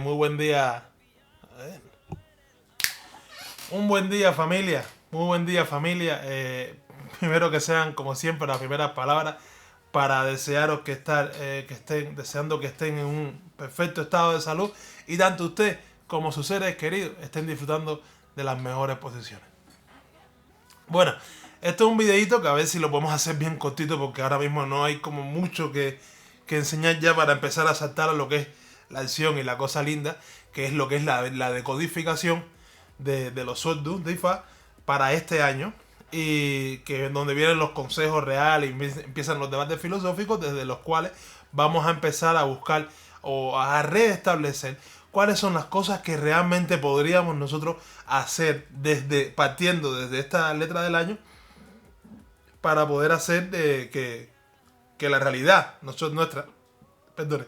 Muy buen día. Un buen día, familia. Muy buen día, familia. Primero que sean, como siempre, las primeras palabras para desearos que estén, deseando que estén en un perfecto estado de salud y tanto usted como sus seres queridos estén disfrutando de las mejores posiciones. Bueno, esto es un videito que a ver si lo podemos hacer bien cortito porque ahora mismo no hay como mucho que enseñar ya para empezar a saltar a lo que es la acción y la cosa linda, que es lo que es la decodificación de los sueldos de IFA para este año y que donde vienen los consejos reales y empiezan los debates filosóficos desde los cuales vamos a empezar a buscar o a restablecer cuáles son las cosas que realmente podríamos nosotros hacer partiendo desde esta letra del año para poder hacer que la realidad nuestra, perdone,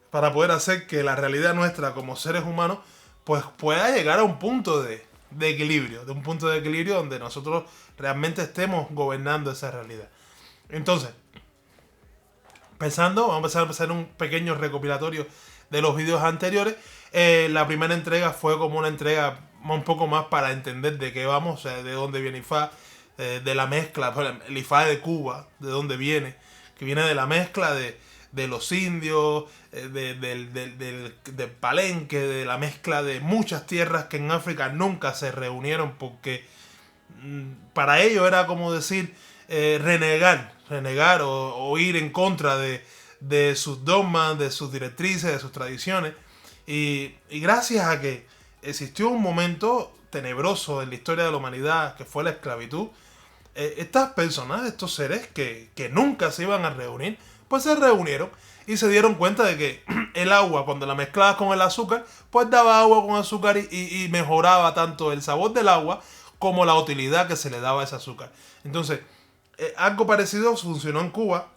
para poder hacer que la realidad nuestra como seres humanos pues pueda llegar a un punto de equilibrio, de un punto de equilibrio donde nosotros realmente estemos gobernando esa realidad. Entonces, vamos a empezar a hacer un pequeño recopilatorio de los vídeos anteriores. La primera entrega fue como una entrega un poco más para entender de qué vamos, o sea, de dónde viene IFA, de la mezcla, el IFA de Cuba, de dónde viene, que viene de la mezcla de los indios, del Palenque, de la mezcla de muchas tierras que en África nunca se reunieron porque para ellos era como decir renegar o ir en contra de sus dogmas, de sus directrices, de sus tradiciones. Y gracias a que existió un momento tenebroso en la historia de la humanidad que fue la esclavitud, estas personas, estos seres que nunca se iban a reunir, pues se reunieron y se dieron cuenta de que el agua, cuando la mezclabas con el azúcar, pues daba agua con azúcar y mejoraba tanto el sabor del agua como la utilidad que se le daba a ese azúcar. Entonces, algo parecido funcionó en Cuba,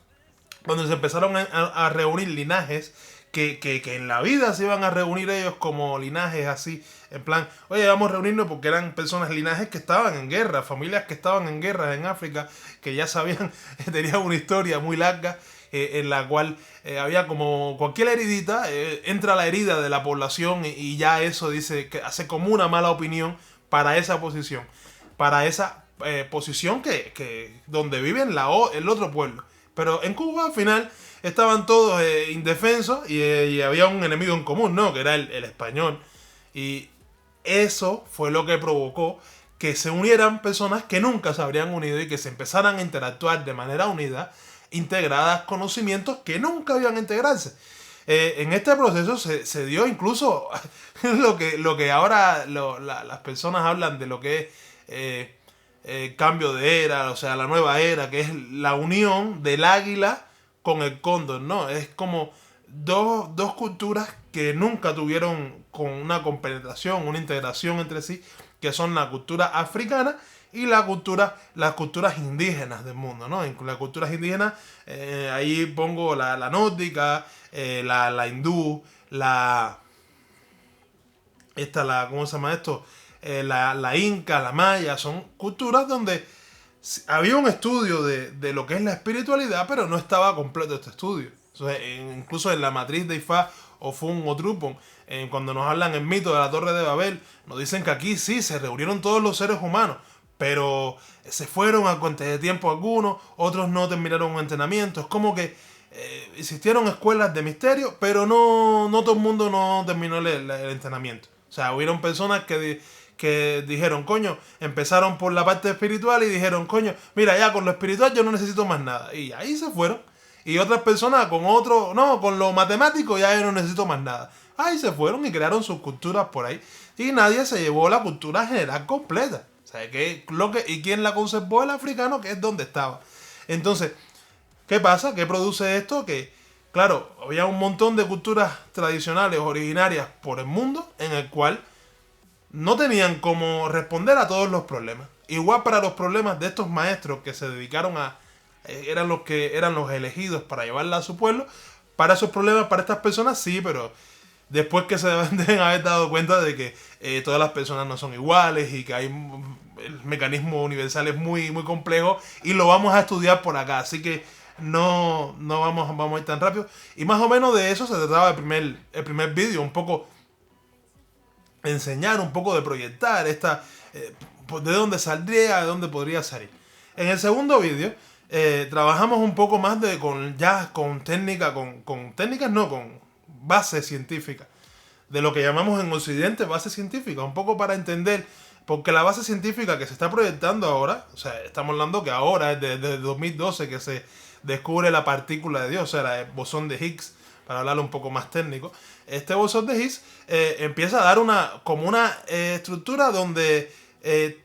cuando se empezaron a reunir linajes que en la vida se iban a reunir ellos como linajes así, en plan, oye, vamos a reunirnos porque eran personas, linajes que estaban en guerra, familias que estaban en guerra en África, que ya sabían, tenían una historia muy larga, en la cual había como cualquier heridita, entra la herida de la población y ya eso dice que hace como una mala opinión para esa posición, para esa posición que donde viven el otro pueblo. Pero en Cuba al final estaban todos indefensos y había un enemigo en común, ¿no? Que era el español. Y eso fue lo que provocó que se unieran personas que nunca se habrían unido y que se empezaran a interactuar de manera unida, integradas conocimientos que nunca iban a integrarse. En este proceso se dio incluso lo que ahora las personas hablan de lo que es cambio de era, o sea, la nueva era, que es la unión del águila con el cóndor, ¿no? Es como dos culturas que nunca tuvieron con una compenetración, una integración entre sí, que son la cultura africana y las culturas indígenas del mundo, ¿no? En las culturas indígenas, ahí pongo la nórdica, la hindú, ¿cómo se llama esto? La inca, la maya, son culturas donde había un estudio de lo que es la espiritualidad, pero no estaba completo este estudio. Entonces, incluso en la matriz de Ifá o Fun o Trupon, cuando nos hablan el mito de la Torre de Babel, nos dicen que aquí sí se reunieron todos los seres humanos, pero se fueron a cuenta de tiempo algunos, otros no terminaron un entrenamiento. Es como que existieron escuelas de misterio, pero no todo el mundo no terminó el entrenamiento. O sea, hubieron personas que dijeron, coño, empezaron por la parte espiritual y dijeron, coño, mira, ya con lo espiritual yo no necesito más nada. Y ahí se fueron. Y otras personas con con lo matemático ya yo no necesito más nada. Ahí se fueron y crearon sus culturas por ahí. Y nadie se llevó la cultura general completa. O sea, ¿y quién la conservó? El africano, que es donde estaba. Entonces, ¿qué pasa? ¿Qué produce esto? Que, claro, había un montón de culturas tradicionales originarias por el mundo en el cual no tenían cómo responder a todos los problemas. Igual para los problemas de estos maestros que se dedicaron eran los elegidos para llevarla a su pueblo. Para esos problemas, para estas personas, sí, pero después que se deben haber dado cuenta de que todas las personas no son iguales y que el mecanismo universal es muy, muy complejo y lo vamos a estudiar por acá. Así que no vamos a ir tan rápido. Y más o menos de eso se trataba el primer vídeo, un poco enseñar, un poco de proyectar de dónde saldría, de dónde podría salir. En el segundo vídeo trabajamos un poco más con técnicas, no, con base científica, de lo que llamamos en Occidente base científica, un poco para entender, porque la base científica que se está proyectando ahora, o sea, estamos hablando que ahora es desde 2012 que se descubre la partícula de Dios, o sea, el bosón de Higgs, para hablarlo un poco más técnico. Este bosón de Higgs empieza a dar una estructura donde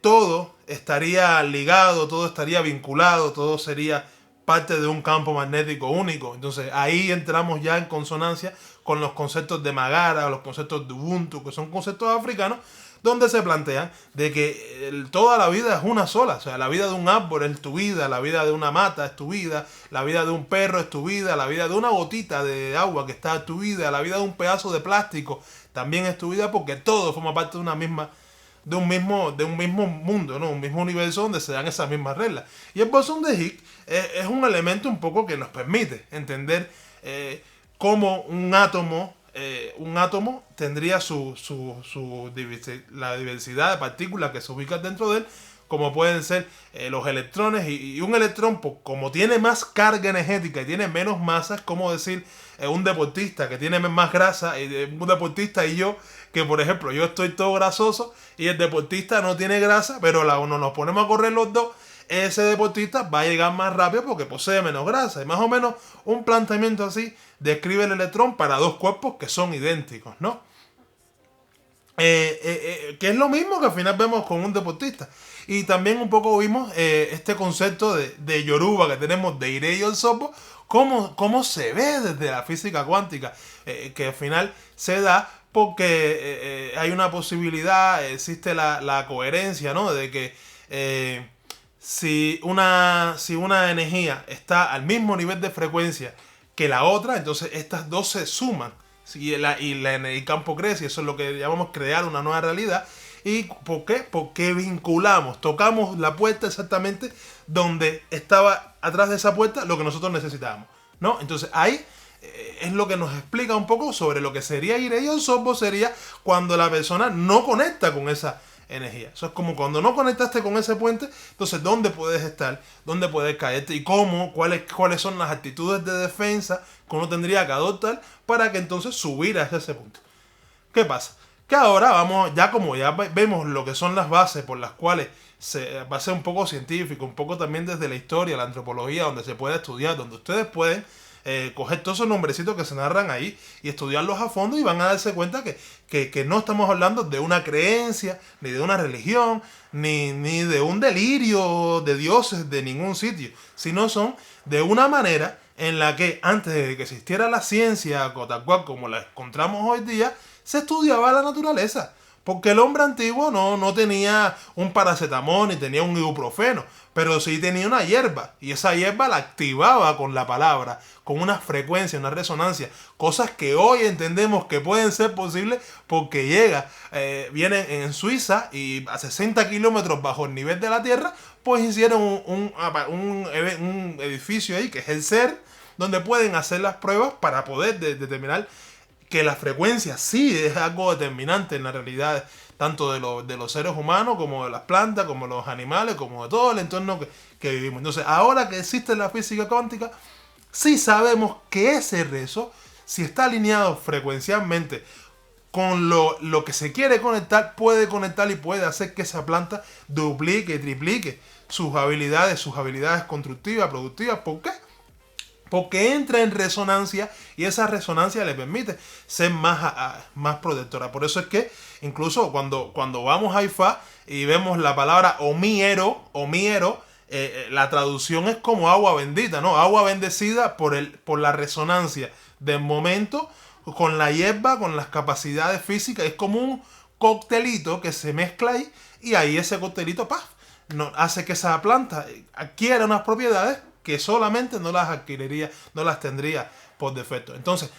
todo estaría ligado, todo estaría vinculado, todo sería parte de un campo magnético único. Entonces ahí entramos ya en consonancia con los conceptos de Magara, los conceptos de Ubuntu, que son conceptos africanos, donde se plantean de que toda la vida es una sola. O sea, la vida de un árbol es tu vida, la vida de una mata es tu vida, la vida de un perro es tu vida, la vida de una gotita de agua que está en tu vida, la vida de un pedazo de plástico también es tu vida, porque todo forma parte de un mismo mundo, ¿no? Un mismo universo donde se dan esas mismas reglas. Y el bosón de Higgs es un elemento un poco que nos permite entender cómo un átomo tendría la diversidad de partículas que se ubican dentro de él, como pueden ser los electrones, y un electrón, pues, como tiene más carga energética y tiene menos masa, es como decir un deportista que tiene más grasa, y un deportista y yo, que por ejemplo yo estoy todo grasoso y el deportista no tiene grasa, pero nos ponemos a correr los dos, ese deportista va a llegar más rápido porque posee menos grasa. Y más o menos un planteamiento así describe el electrón para dos cuerpos que son idénticos, ¿no? Que es lo mismo que al final vemos con un deportista. Y también un poco vimos este concepto de Yoruba que tenemos de Ire y Osopo, cómo se ve desde la física cuántica, que al final se da porque hay una posibilidad, existe la coherencia, ¿no? De que si una energía está al mismo nivel de frecuencia que la otra, entonces estas dos se suman. ¿Sí? El campo crece, y eso es lo que llamamos crear una nueva realidad. ¿Y por qué? Porque tocamos la puerta exactamente donde estaba atrás de esa puerta lo que nosotros necesitábamos, ¿no? Entonces ahí es lo que nos explica un poco sobre lo que sería Ire y Osopo, sería cuando la persona no conecta con esa energía. Eso es como cuando no conectaste con ese puente, entonces ¿dónde puedes estar? ¿Dónde puedes caerte? ¿Y cuáles son las actitudes de defensa que uno tendría que adoptar para que entonces subir hacia ese punto? ¿Qué pasa? Que ahora como ya vemos lo que son las bases por las cuales va a ser un poco científico, un poco también desde la historia, la antropología, donde se puede estudiar, donde ustedes pueden coger todos esos nombrecitos que se narran ahí y estudiarlos a fondo, y van a darse cuenta que no estamos hablando de una creencia, ni de una religión, ni de un delirio de dioses de ningún sitio, sino son de una manera en la que antes de que existiera la ciencia tal cual como la encontramos hoy día, se estudiaba la naturaleza. Porque el hombre antiguo no tenía un paracetamol ni tenía un ibuprofeno, pero sí tenía una hierba, y esa hierba la activaba con la palabra, con una frecuencia, una resonancia, cosas que hoy entendemos que pueden ser posibles porque vienen en Suiza y a 60 kilómetros bajo el nivel de la Tierra, pues hicieron un edificio ahí que es el CER, donde pueden hacer las pruebas para poder determinar que la frecuencia sí es algo determinante en la realidad, tanto de los seres humanos, como de las plantas, como de los animales, como de todo el entorno que vivimos. Entonces, ahora que existe la física cuántica, sí sabemos que ese rezo, si está alineado frecuencialmente con lo que se quiere conectar, puede conectar y puede hacer que esa planta duplique y triplique sus habilidades constructivas, productivas. ¿Por qué? Porque entra en resonancia, y esa resonancia le permite ser más protectora. Por eso es que incluso cuando vamos a Ifá y vemos la palabra omiero, la traducción es como agua bendita, ¿no? Agua bendecida por la resonancia del momento con la hierba, con las capacidades físicas. Es como un coctelito que se mezcla ahí, y ahí ese coctelito hace que esa planta adquiera unas propiedades que solamente no las tendría por defecto. Entonces,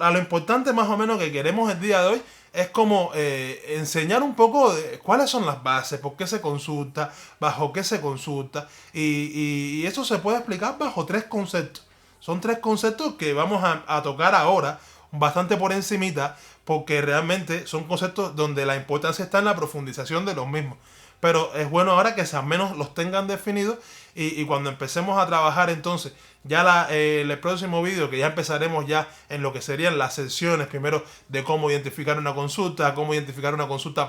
a lo importante más o menos que queremos el día de hoy es como enseñar un poco de cuáles son las bases, por qué se consulta, bajo qué se consulta, y eso se puede explicar bajo tres conceptos. Son tres conceptos que vamos a tocar ahora, bastante por encimita, porque realmente son conceptos donde la importancia está en la profundización de los mismos. Pero es bueno ahora que al menos los tengan definidos y cuando empecemos a trabajar entonces, ya el próximo vídeo, que ya empezaremos ya en lo que serían las secciones, primero de cómo identificar una consulta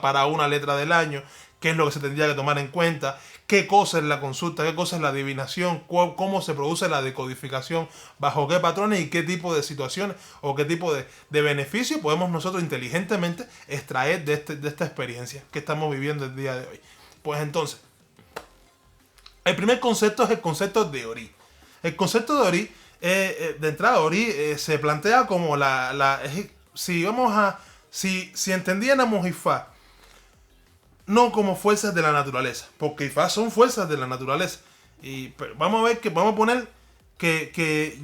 para una letra del año, qué es lo que se tendría que tomar en cuenta, qué cosa es la consulta, qué cosa es la adivinación, cómo se produce la decodificación, bajo qué patrones y qué tipo de situaciones o qué tipo de beneficio podemos nosotros inteligentemente extraer de esta experiencia que estamos viviendo el día de hoy. Pues entonces, el primer concepto es el concepto de Ori. El concepto de Ori, de entrada, Ori se plantea como si entendiéramos Ifá no como fuerzas de la naturaleza, porque Ifá son fuerzas de la naturaleza. Pero vamos a poner que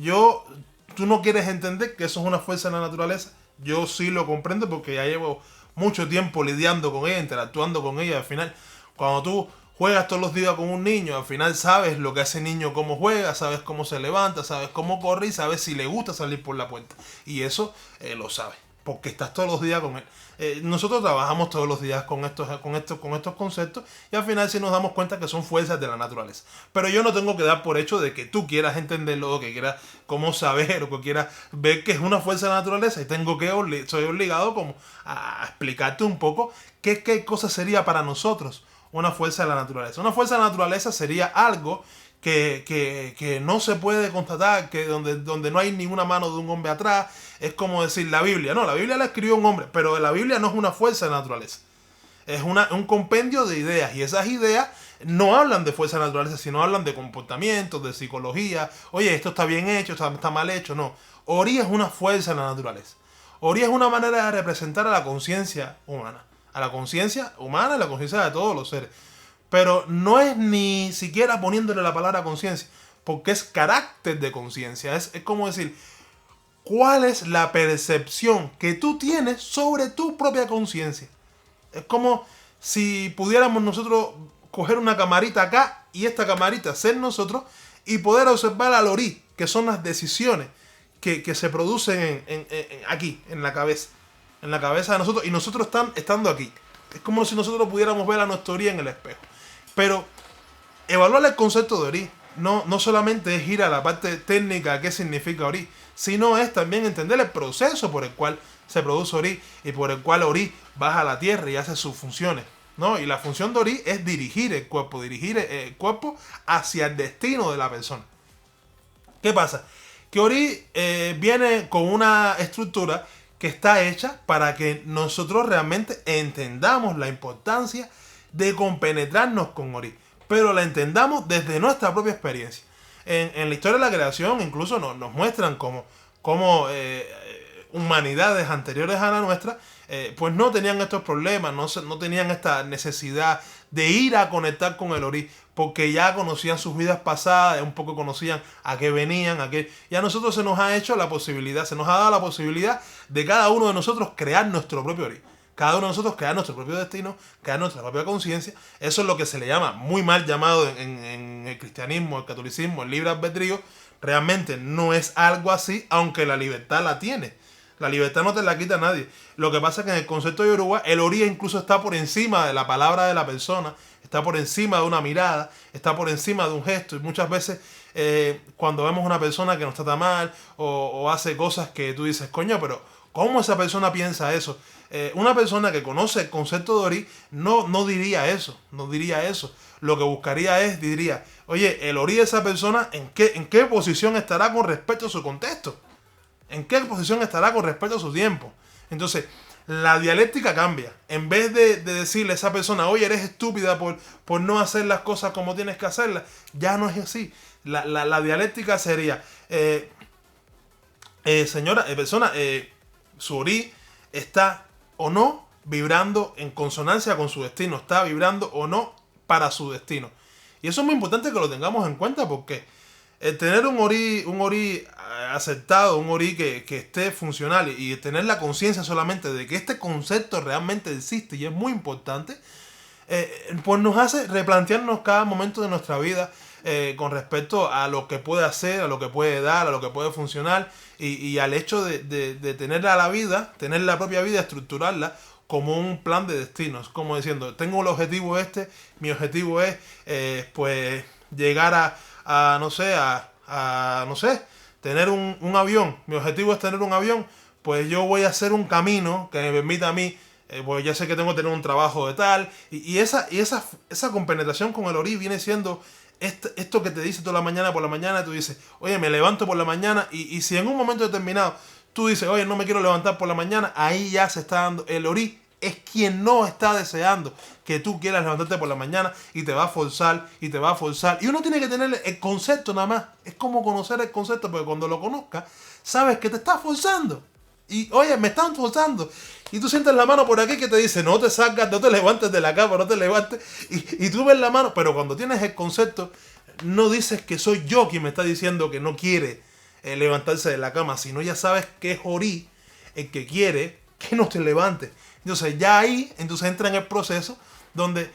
tú no quieres entender que eso es una fuerza de la naturaleza. Yo sí lo comprendo porque ya llevo mucho tiempo lidiando con ella, interactuando con ella. Al final, cuando tú juegas todos los días con un niño, al final sabes lo que hace el niño, cómo juega, sabes cómo se levanta, sabes cómo corre y sabes si le gusta salir por la puerta. Y eso lo sabes, porque estás todos los días con él. Nosotros trabajamos todos los días con estos conceptos y al final sí nos damos cuenta que son fuerzas de la naturaleza. Pero yo no tengo que dar por hecho de que tú quieras entenderlo, o que quieras cómo saber, o que quieras ver que es una fuerza de la naturaleza, y soy obligado como a explicarte un poco qué cosa sería para nosotros una fuerza de la naturaleza. Una fuerza de la naturaleza sería algo que no se puede constatar, que donde no hay ninguna mano de un hombre atrás. Es como decir la Biblia. No, la Biblia la escribió un hombre, pero la Biblia no es una fuerza de la naturaleza. Es un compendio de ideas, y esas ideas no hablan de fuerza de la naturaleza, sino hablan de comportamientos, de psicología. Oye, esto está bien hecho, está mal hecho. No. Ori es una fuerza de la naturaleza. Ori es una manera de representar a la conciencia humana. A la conciencia humana, a la conciencia de todos los seres. Pero no es ni siquiera poniéndole la palabra conciencia, porque es carácter de conciencia. Es como decir, ¿cuál es la percepción que tú tienes sobre tu propia conciencia? Es como si pudiéramos nosotros coger una camarita acá y esta camarita ser nosotros y poder observar al Ori, que son las decisiones que se producen aquí, en la cabeza. En la cabeza de nosotros, y nosotros estando aquí. Es como si nosotros pudiéramos ver a nuestro Ori en el espejo. Pero evaluar el concepto de Ori no solamente es ir a la parte técnica, qué significa Ori, sino es también entender el proceso por el cual se produce Ori y por el cual Ori baja a la tierra y hace sus funciones, ¿no? Y la función de Ori es dirigir el cuerpo hacia el destino de la persona. ¿Qué pasa? Que Ori viene con una estructura que está hecha para que nosotros realmente entendamos la importancia de compenetrarnos con Ori, pero la entendamos desde nuestra propia experiencia. En la historia de la creación incluso nos muestran cómo humanidades anteriores a la nuestra pues no tenían estos problemas, no tenían esta necesidad de ir a conectar con el Ori, porque ya conocían sus vidas pasadas, un poco conocían a qué venían, y a nosotros se nos ha hecho la posibilidad, se nos ha dado la posibilidad de cada uno de nosotros crear nuestro propio Ori. Cada uno de nosotros crear nuestro propio destino, crear nuestra propia conciencia. Eso es lo que se le llama, muy mal llamado en el cristianismo, el catolicismo, el libre albedrío. Realmente no es algo así, aunque la libertad la tiene. La libertad no te la quita nadie. Lo que pasa es que en el concepto de Yoruba, el Ori incluso está por encima de la palabra de la persona, está por encima de una mirada, está por encima de un gesto. Y muchas veces cuando vemos una persona que nos trata mal o hace cosas que tú dices, coño, pero ¿cómo esa persona piensa eso? Una persona que conoce el concepto de Ori no diría eso, no diría eso. Lo que buscaría diría, oye, el Ori de esa persona, ¿en qué posición estará con respecto a su contexto? ¿En qué posición estará con respecto a su tiempo? Entonces, la dialéctica cambia. En vez de decirle a esa persona, oye, eres estúpida por no hacer las cosas como tienes que hacerlas, ya no es así. La dialéctica sería, señora, persona, su Ori está o no vibrando en consonancia con su destino, está vibrando o no para su destino. Y eso es muy importante que lo tengamos en cuenta, porque el tener un Ori aceptado, un Ori que esté funcional y tener la conciencia solamente de que este concepto realmente existe y es muy importante, pues nos hace replantearnos cada momento de nuestra vida con respecto a lo que puede hacer, a lo que puede dar, a lo que puede funcionar y al hecho de tener a la vida, tener la propia vida, estructurarla como un plan de destinos, como diciendo, tengo el objetivo mi objetivo es pues llegar a no sé, no sé, tener un avión, mi objetivo es tener un avión, pues yo voy a hacer un camino que me permita a mí, pues ya sé que tengo que tener un trabajo de tal, y esa compenetración con el Ori viene siendo esto que te dice toda la mañana por la mañana, tú dices, oye, me levanto por la mañana, y si en un momento determinado tú dices, oye, no me quiero levantar por la mañana, ahí ya se está dando, el Ori es quien no está deseando que tú quieras levantarte por la mañana y te va a forzar y te va a forzar. Y uno tiene que tener el concepto nada más. Es como conocer el concepto, porque cuando lo conozcas, sabes que te está forzando. Y oye, me están forzando. Y tú sientes la mano por aquí que te dice, no te salgas, no te levantes de la cama, no te levantes. Y tú ves la mano, pero cuando tienes el concepto, no dices que soy yo quien me está diciendo que no quiere levantarse de la cama, sino ya sabes que es Ori el que quiere que no te levantes. Entonces ya ahí entra en el proceso donde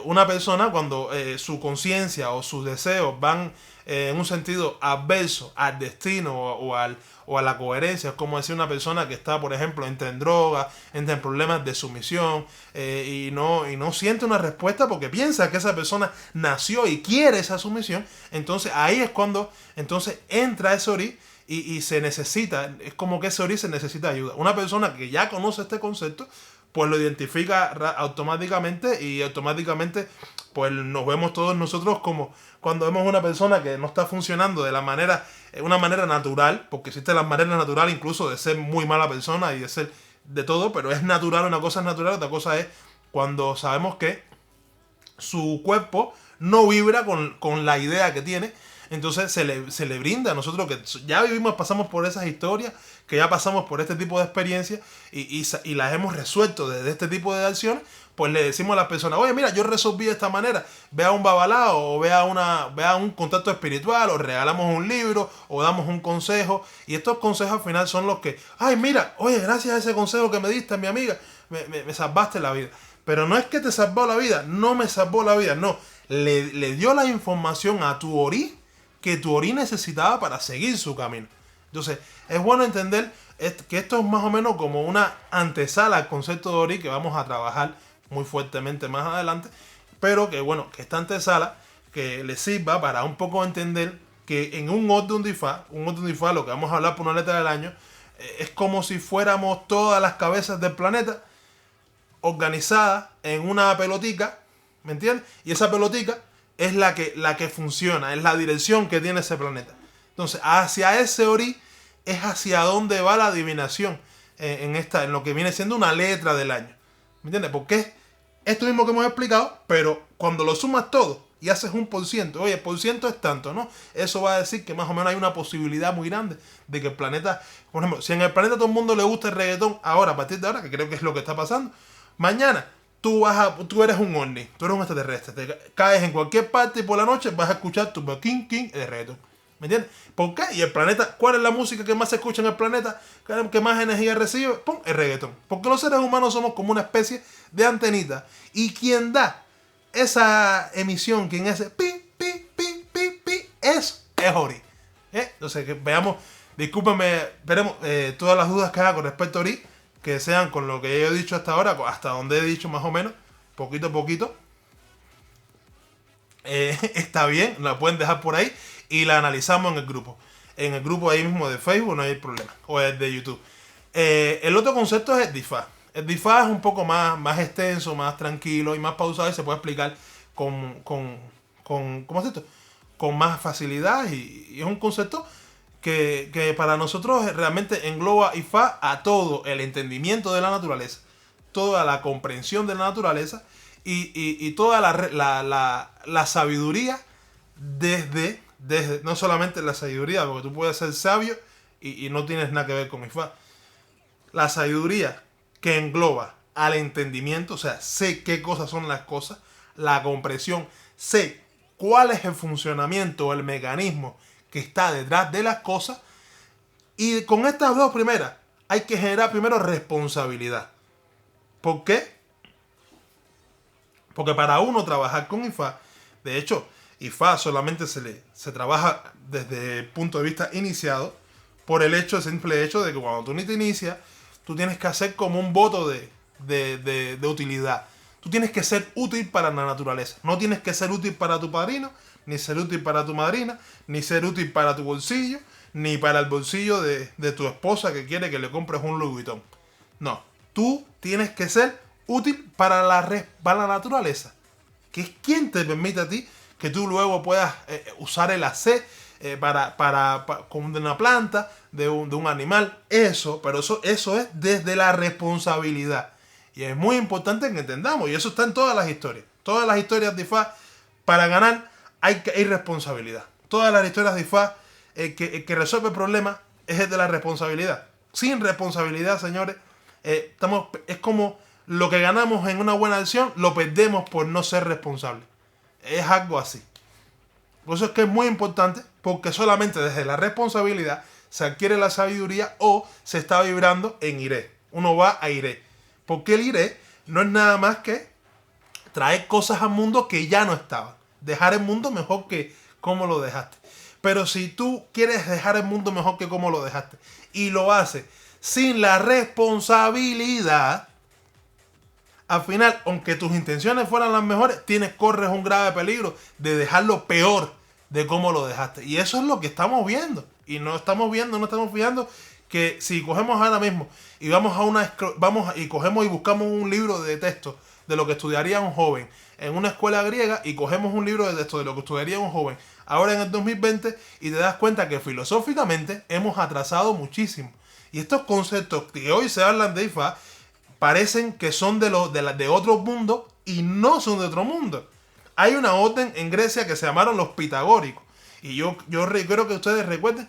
una persona cuando su conciencia o sus deseos van en un sentido adverso al destino o a la coherencia, es como decir una persona que está, por ejemplo, entra en droga, entra en problemas de sumisión y no siente una respuesta porque piensa que esa persona nació y quiere esa sumisión, entonces ahí es cuando entonces entra ese Ori. Y se necesita, es como que ese Ori se necesita ayuda. Una persona que ya conoce este concepto, pues lo identifica automáticamente y automáticamente pues nos vemos todos nosotros como cuando vemos una persona que no está funcionando de una manera natural, porque existe la manera natural incluso de ser muy mala persona y de ser de todo, pero es natural, una cosa es natural, otra cosa es cuando sabemos que su cuerpo no vibra con la idea que tiene. Entonces se le brinda a nosotros que ya pasamos por esas historias, que ya pasamos por este tipo de experiencias y las hemos resuelto desde este tipo de acciones, pues le decimos a las personas, oye, mira, yo resolví de esta manera, ve a un babalao o ve a un contacto espiritual o regalamos un libro o damos un consejo y estos consejos al final son los que, ay, mira, oye, gracias a ese consejo que me diste, mi amiga, me salvaste la vida. Pero no es que te salvó la vida, no me salvó la vida, no, le dio la información a tu Ori que tu Ori necesitaba para seguir su camino. Entonces, es bueno entender que esto es más o menos como una antesala al concepto de Ori que vamos a trabajar muy fuertemente más adelante, pero que bueno, que esta antesala que le sirva para un poco entender que en un Oddum Difá, lo que vamos a hablar por una letra del año, es como si fuéramos todas las cabezas del planeta organizadas en una pelotica, ¿me entiendes? Y esa pelotica es la que funciona, es la dirección que tiene ese planeta. Entonces, hacia ese Ori es hacia donde va la adivinación en lo que viene siendo una letra del año. ¿Me entiendes? Porque es esto mismo que hemos explicado, pero cuando lo sumas todo y haces un por ciento, oye, el por ciento es tanto, ¿no? Eso va a decir que más o menos hay una posibilidad muy grande de que el planeta, por ejemplo, si en el planeta a todo el mundo le gusta el reggaetón, ahora, a partir de ahora, que creo que es lo que está pasando, mañana tú eres un ovni, tú eres un extraterrestre, te caes en cualquier parte y por la noche vas a escuchar tu king de reggaetón. ¿Me entiendes? ¿Por qué? Y el planeta, ¿cuál es la música que más se escucha en el planeta? ¿Que más energía recibe? ¡Pum! El reggaetón. Porque los seres humanos somos como una especie de antenita. Y quien da esa emisión, quien hace pi, pi, pi, pi, pi, es Ori. Entonces, que veamos, discúlpenme, veremos todas las dudas que haga con respecto a Ori, que sean con lo que yo he dicho hasta ahora, hasta donde he dicho más o menos, poquito a poquito. Está bien, la pueden dejar por ahí y la analizamos en el grupo. En el grupo ahí mismo de Facebook no hay problema, o el de YouTube. El otro concepto es el Difá. El Difá es un poco más extenso, más tranquilo y más pausado y se puede explicar ¿cómo es esto? Con más facilidad y es un concepto que para nosotros realmente engloba Ifá a todo el entendimiento de la naturaleza, toda la comprensión de la naturaleza y toda la sabiduría desde no solamente la sabiduría, porque tú puedes ser sabio y no tienes nada que ver con Ifá. La sabiduría que engloba al entendimiento, o sea, sé qué cosas son las cosas, la comprensión, sé cuál es el funcionamiento o el mecanismo que está detrás de las cosas Y con estas dos primeras hay que generar primero responsabilidad. ¿Por qué? Porque para uno trabajar con IFA, de hecho, IFA solamente se trabaja desde el punto de vista iniciado por el simple hecho de que cuando tú ni te inicias, tú tienes que hacer como un voto de utilidad. Tú tienes que ser útil para la naturaleza. No tienes que ser útil para tu padrino, ni ser útil para tu madrina, ni ser útil para tu bolsillo, ni para el bolsillo de tu esposa que quiere que le compres un Louis Vuitton. No, tú tienes que ser útil para la naturaleza, que es quien te permite a ti que tú luego puedas usar el AC como de una planta, de un animal. Pero eso es desde la responsabilidad. Y es muy importante que entendamos, y eso está en todas las historias. Todas las historias de IFA, para ganar hay responsabilidad. Todas las historias de IFA, el que resuelve el problema es el de la responsabilidad. Sin responsabilidad, señores, es como lo que ganamos en una buena acción, lo perdemos por no ser responsables. Es algo así. Por eso es que es muy importante, porque solamente desde la responsabilidad se adquiere la sabiduría o se está vibrando en iré. Uno va a iré. Porque el iré no es nada más que traer cosas al mundo que ya no estaban. Dejar el mundo mejor que como lo dejaste. Pero si tú quieres dejar el mundo mejor que como lo dejaste y lo haces sin la responsabilidad, al final, aunque tus intenciones fueran las mejores, corres un grave peligro de dejarlo peor de cómo lo dejaste. Y eso es lo que estamos viendo. Y no estamos fijando que si cogemos ahora mismo y cogemos y buscamos un libro de texto de lo que estudiaría un joven en una escuela griega y cogemos un libro de texto de lo que estudiaría un joven ahora en el 2020 y te das cuenta que filosóficamente hemos atrasado muchísimo. Y estos conceptos que hoy se hablan de IFA parecen que son de otro mundo y no son de otro mundo. Hay una orden en Grecia que se llamaron los pitagóricos. Y yo creo que ustedes recuerden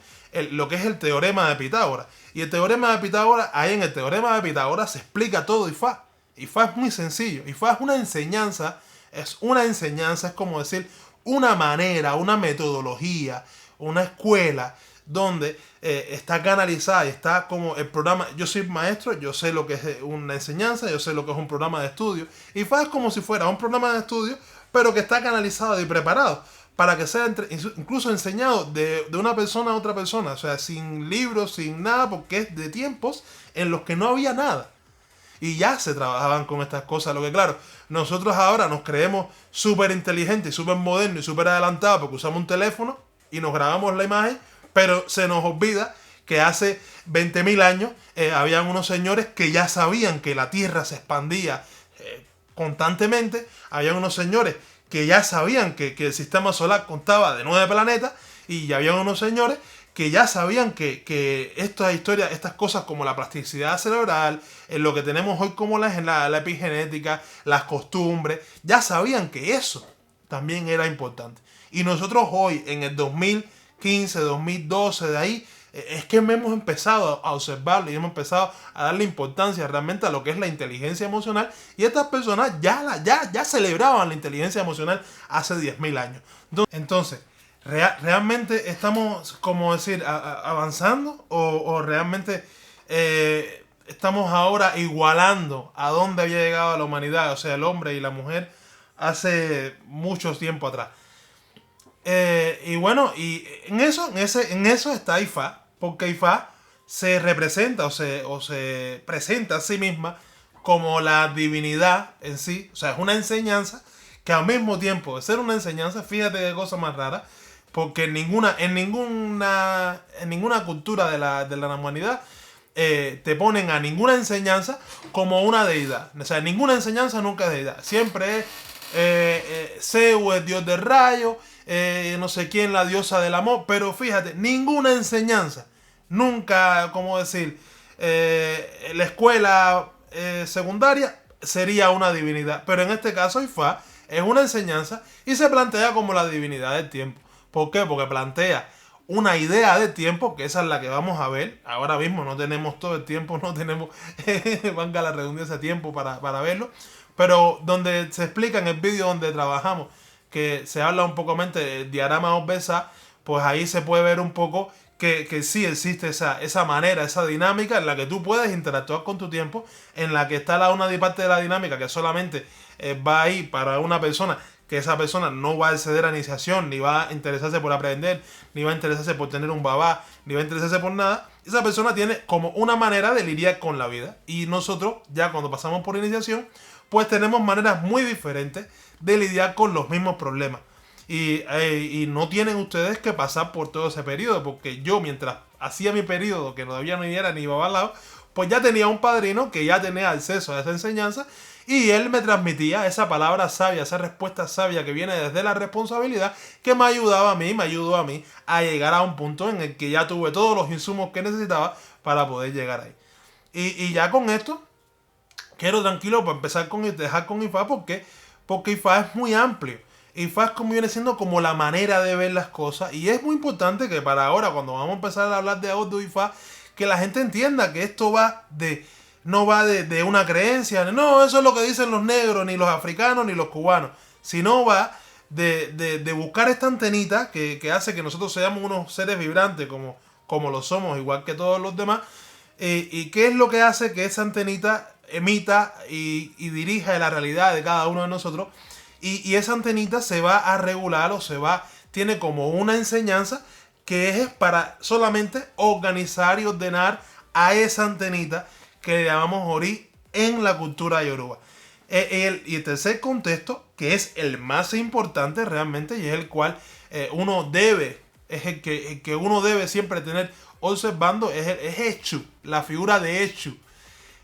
lo que es el teorema de Pitágoras. Y el teorema de Pitágoras, ahí en el teorema de Pitágoras se explica todo IFA. IFA es muy sencillo. IFA es una enseñanza, es como decir una manera, una metodología, una escuela donde está canalizada y está como el programa. Yo soy maestro, yo sé lo que es una enseñanza, yo sé lo que es un programa de estudio. IFA es como si fuera un programa de estudio, pero que está canalizado y preparado para que sea incluso enseñado de una persona a otra persona. O sea, sin libros, sin nada, porque es de tiempos en los que no había nada. Y ya se trabajaban con estas cosas. Lo que claro, nosotros ahora nos creemos súper inteligentes, súper modernos y súper adelantados porque usamos un teléfono y nos grabamos la imagen, pero se nos olvida que hace 20.000 años habían unos señores que ya sabían que la Tierra se expandía constantemente. Habían unos señores que ya sabían que el sistema solar contaba de 9 planetas, y ya habían unos señores que ya sabían que estas cosas como la plasticidad cerebral, lo que tenemos hoy como la epigenética, las costumbres, ya sabían que eso también era importante. Y nosotros hoy, en el 2015, 2012, de ahí, es que hemos empezado a observarlo y hemos empezado a darle importancia realmente a lo que es la inteligencia emocional. Y estas personas ya celebraban la inteligencia emocional hace 10.000 años. Entonces, ¿realmente estamos, como decir, avanzando? ¿O realmente estamos ahora igualando a dónde había llegado la humanidad, o sea, el hombre y la mujer, hace mucho tiempo atrás? Y bueno, y en eso está IFA, porque IFA se representa o se presenta a sí misma como la divinidad en sí. O sea, es una enseñanza que al mismo tiempo de ser una enseñanza, fíjate qué cosa más rara, porque en ninguna cultura de la humanidad te ponen a ninguna enseñanza como una deidad. O sea, ninguna enseñanza nunca es deidad. Siempre es Zeus, el dios del rayo, no sé quién, la diosa del amor. Pero fíjate, ninguna enseñanza, nunca, como decir, la escuela secundaria sería una divinidad. Pero en este caso IFA es una enseñanza y se plantea como la divinidad del tiempo. ¿Por qué? Porque plantea una idea de tiempo, que esa es la que vamos a ver. Ahora mismo no tenemos todo el tiempo, no tenemos, valga la redundancia, tiempo para verlo. Pero donde se explica en el vídeo donde trabajamos, que se habla un poco del diagrama Orbesa, pues ahí se puede ver un poco que sí existe esa manera, esa dinámica en la que tú puedes interactuar con tu tiempo, en la que está una parte de la dinámica que solamente va ahí para una persona, que esa persona no va a acceder a iniciación, ni va a interesarse por aprender, ni va a interesarse por tener un babá, ni va a interesarse por nada. Esa persona tiene como una manera de lidiar con la vida. Y nosotros, ya cuando pasamos por iniciación, pues tenemos maneras muy diferentes de lidiar con los mismos problemas. Y no tienen ustedes que pasar por todo ese periodo, porque yo mientras hacía mi periodo, que todavía no era ni iba al lado, pues ya tenía un padrino que ya tenía acceso a esa enseñanza y él me transmitía esa palabra sabia, esa respuesta sabia que viene desde la responsabilidad, que me ayudaba a mí, me ayudó a mí a llegar a un punto en el que ya tuve todos los insumos que necesitaba para poder llegar ahí. Y ya con esto, quiero tranquilo para empezar con dejar con IFA porque IFA es muy amplio. IFA es como viene siendo como la manera de ver las cosas. Y es muy importante que para ahora, cuando vamos a empezar a hablar de audio IFA, que la gente entienda que esto no va de una creencia. No, eso es lo que dicen los negros, ni los africanos, ni los cubanos. Sino va de buscar esta antenita que hace que nosotros seamos unos seres vibrantes como lo somos, igual que todos los demás. ¿Y qué es lo que hace que esa antenita emita y dirija la realidad de cada uno de nosotros? Y esa antenita se va a regular tiene como una enseñanza que es para solamente organizar y ordenar a esa antenita que le llamamos Ori en la cultura yoruba. Y el tercer contexto, que es el más importante realmente y es el cual es el que uno debe siempre tener observando, es Eshu, la figura de Eshu.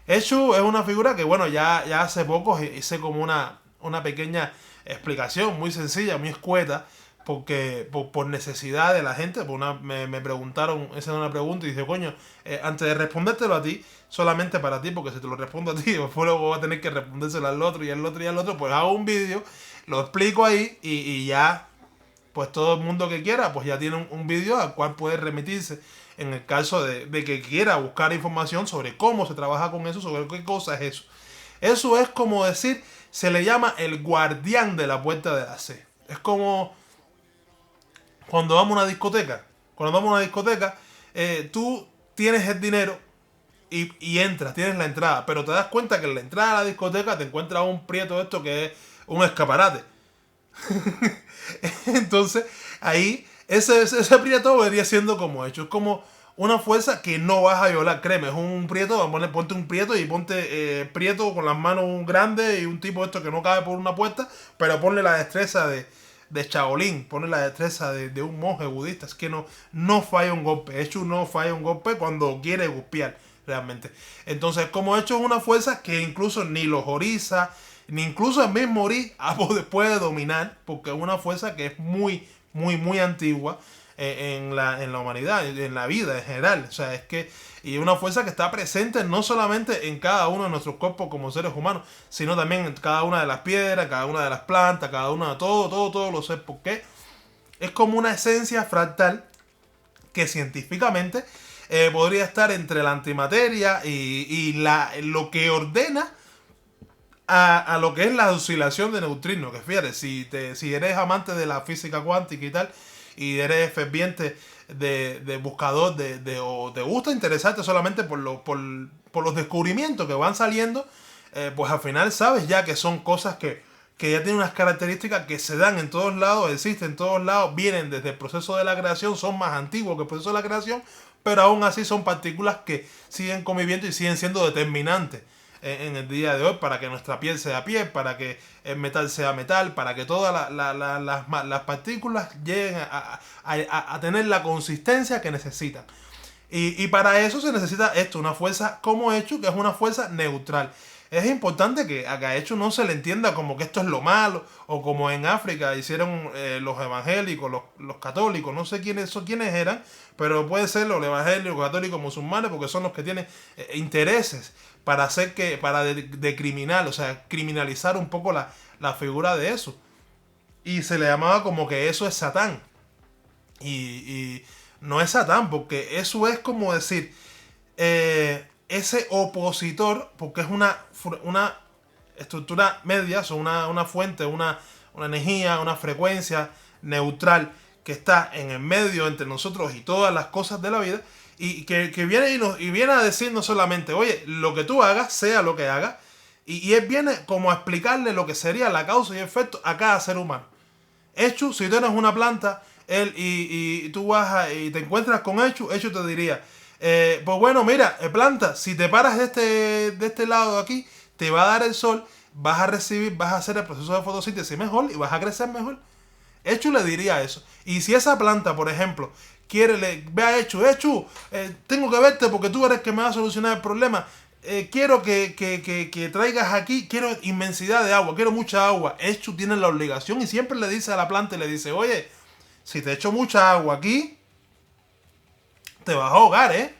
Eshu es una figura que, bueno, ya hace poco hice como una pequeña explicación muy sencilla, muy escueta, porque por necesidad de la gente. Me preguntaron, esa es una pregunta, y dije, coño, antes de respondértelo a ti, solamente para ti, porque si te lo respondo a ti, después luego voy a tener que respondérselo al otro y al otro y al otro, pues hago un vídeo, lo explico ahí y ya, pues todo el mundo que quiera, pues ya tiene un vídeo al cual puede remitirse en el caso de que quiera buscar información sobre cómo se trabaja con eso, sobre qué cosa es eso. Eso es como decir, se le llama el guardián de la puerta de la C. Es como cuando vamos a una discoteca. Cuando vamos a una discoteca, tú tienes el dinero y entras, tienes la entrada, pero te das cuenta que en la entrada a la discoteca te encuentras un prieto de esto que es un escaparate. Entonces, ahí, ese prieto vendría siendo como hecho. Es como una fuerza que no vas a violar, créeme. Es un prieto, ponte un prieto y ponte prieto con las manos grandes y un tipo esto que no cabe por una puerta, pero ponle la destreza de Shaolin, ponle la destreza de un monje budista. Es que no falla un golpe. Hecho no falla un golpe cuando quiere golpear, realmente. Entonces, como hecho es una fuerza que incluso ni los oriza, ni incluso el mismo Ori puede dominar, porque es una fuerza que es muy, muy, muy antigua en la humanidad, en la vida en general. O sea, y es una fuerza que está presente no solamente en cada uno de nuestros cuerpos como seres humanos, sino también en cada una de las piedras, cada una de las plantas, cada una de todos los seres, porque es como una esencia fractal que científicamente podría estar entre la antimateria y lo que ordena a lo que es la oscilación de neutrinos. Que fíjate, si eres amante de la física cuántica y tal, y eres ferviente de buscador o te gusta interesarte solamente por los descubrimientos que van saliendo, pues al final sabes ya que son cosas que ya tienen unas características que se dan en todos lados, existen en todos lados, vienen desde el proceso de la creación, son más antiguos que el proceso de la creación, pero aún así son partículas que siguen conviviendo y siguen siendo determinantes en el día de hoy para que nuestra piel sea piel, para que el metal sea metal, para que todas las partículas lleguen a tener la consistencia que necesitan. Y para eso se necesita una fuerza como Hecho, que es una fuerza neutral. Es importante que a Hecho no se le entienda como que esto es lo malo, o como en África hicieron los evangélicos, los católicos, no sé quiénes eran, pero puede ser los evangélicos, católicos, musulmanes, porque son los que tienen intereses para decriminar, o sea, criminalizar un poco la figura de eso. Y se le llamaba como que eso es Satán. Y no es Satán, porque eso es como decir, ese opositor, porque es una estructura media, son una fuente, una energía, una frecuencia neutral, que está en el medio entre nosotros y todas las cosas de la vida, y que viene y viene a decir no solamente, oye, lo que tú hagas, sea lo que hagas, y él viene como a explicarle lo que sería la causa y efecto a cada ser humano. Hecho, si tú eres una planta, y tú vas y te encuentras con Hecho te diría, pues bueno, mira, planta, si te paras de este lado de aquí, te va a dar el sol, vas a hacer el proceso de fotosíntesis mejor y vas a crecer mejor. Hecho le diría eso. Y si esa planta, por ejemplo, ve a Hecho, tengo que verte porque tú eres el que me va a solucionar el problema. Quiero que traigas aquí, quiero inmensidad de agua, quiero mucha agua. Hecho tiene la obligación y siempre le dice a la planta y le dice, oye, si te echo mucha agua aquí, te vas a ahogar, ¿eh?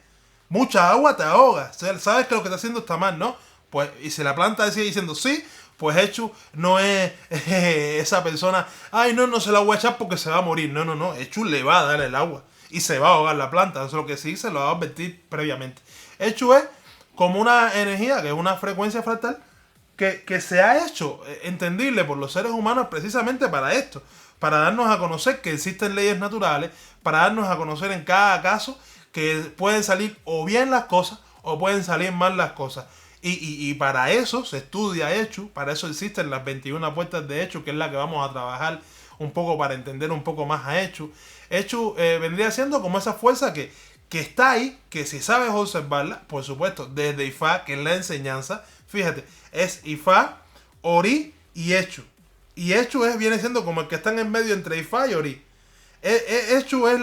Mucha agua te ahoga. Sabes que lo que está haciendo está mal, ¿no? Pues, y si la planta sigue diciendo sí, pues Hecho no es esa persona, ay, no se la voy a echar porque se va a morir. No, Hecho le va a dar el agua y se va a ahogar la planta. Eso es lo que sí se lo va a advertir previamente. Hecho es como una energía, que es una frecuencia fractal, que se ha hecho entendible por los seres humanos precisamente para esto, para darnos a conocer que existen leyes naturales, para darnos a conocer en cada caso que pueden salir o bien las cosas o pueden salir mal las cosas. Y para eso se estudia Hecho, para eso existen las 21 puertas de Hecho, que es la que vamos a trabajar un poco para entender un poco más a Hecho. Hecho vendría siendo como esa fuerza que está ahí, que si sabes observarla, por supuesto, desde Ifá, que es la enseñanza, fíjate, es Ifá, Ori y Hecho. Y Hecho viene siendo como el que está en el medio entre Ifá y Ori. Hecho es